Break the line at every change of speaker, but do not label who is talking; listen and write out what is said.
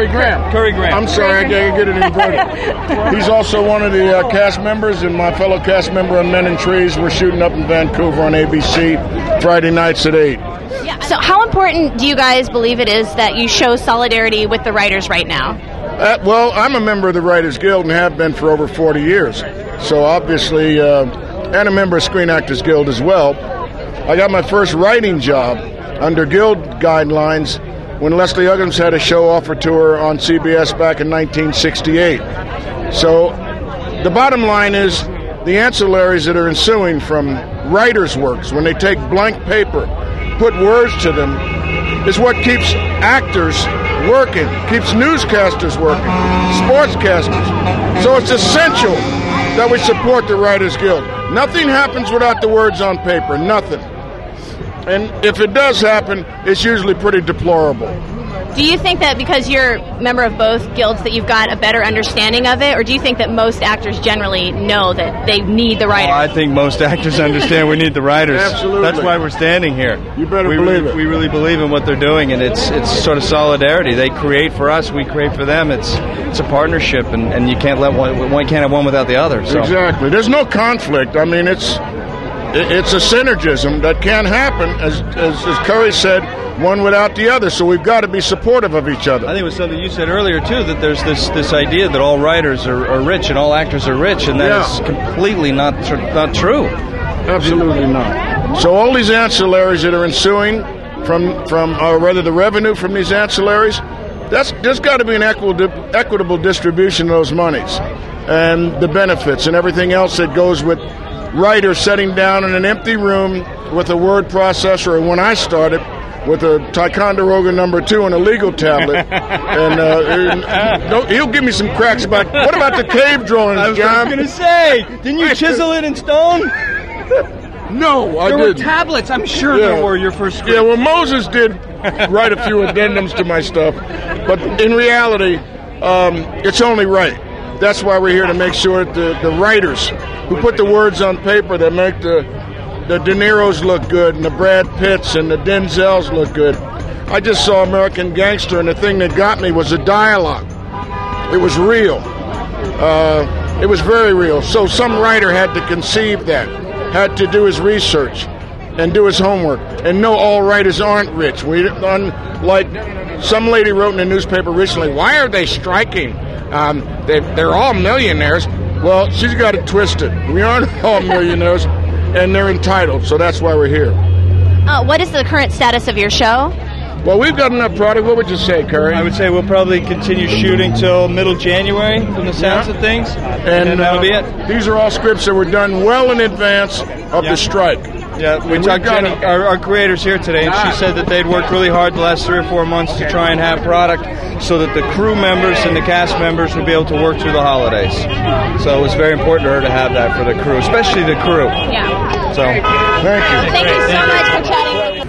Currie Graham.
Currie Graham.
I'm sorry, I can't get it inverted. He's also one of the cast members, and my fellow cast member on Men and Trees. We're shooting up in Vancouver on ABC Friday nights at 8.
Yeah. So how important do you guys believe it is that you show solidarity with the writers right now?
Well, I'm a member of the Writers Guild and have been for over 40 years. So obviously, and a member of Screen Actors Guild as well. I got my first writing job under Guild guidelines when Leslie Uggams had a show offered to her on CBS back in 1968. So the bottom line is the ancillaries that are ensuing from writers' works, when they take blank paper, put words to them, is what keeps actors working, keeps newscasters working, sportscasters. So it's essential that we support the Writers Guild. Nothing happens without the words on paper, nothing. And if it does happen, it's usually pretty deplorable.
Do you think that because you're a member of both guilds that you've got a better understanding of it, or do you think that most actors generally know that they need the writers?
I think most actors understand we need the writers.
Absolutely.
That's why we're standing here.
You better believe it.
We really believe in what they're doing, and it's sort of solidarity. They create for us, we create for them. It's a partnership, and you can't let one can't have one without the other. So.
Exactly. There's no conflict. I mean, it's a synergism that can happen, as Currie said, one without the other. So we've got to be supportive of each other.
I think it was something you said earlier, too, that there's this idea that all writers are rich and all actors are rich, and that is completely not true.
Absolutely not. So all these ancillaries that are ensuing or rather the revenue from these ancillaries, there's got to be an equitable distribution of those monies and the benefits and everything else that goes with writers sitting down in an empty room with a word processor, or when I started, with a Ticonderoga #2 and a legal tablet. And he'll give me some cracks about, what about the cave drawings, John?
I was going to say, didn't you chisel it in stone?
No, I didn't.
There were tablets, I'm sure there were your first script.
Yeah, well, Moses did write a few addendums to my stuff. But in reality, it's only right. That's why we're here, to make sure that the writers who put the words on paper that make the De Niro's look good and the Brad Pitts and the Denzels look good. I just saw American Gangster, and the thing that got me was the dialogue. It was real. It was very real. So some writer had to conceive that, had to do his research and do his homework. And no, all writers aren't rich. Like some lady wrote in the newspaper recently, why are they striking? They're all millionaires. Well, she's got it twisted. We aren't all millionaires, and they're entitled, so that's why we're here.
What is the current status of your show?
Well, we've got enough product. What would you say, Currie?
I would say we'll probably continue shooting till middle January from the sounds of things, and that'll be it.
These are all scripts that were done well in advance of the strike.
Yeah, we talked to our creators here today, and she said that they'd worked really hard the last 3 or 4 months to try and have product so that the crew members and the cast members would be able to work through the holidays. So it was very important to her to have that for the crew, especially the crew.
Yeah.
So,
thank you.
Thank you so much for chatting with us.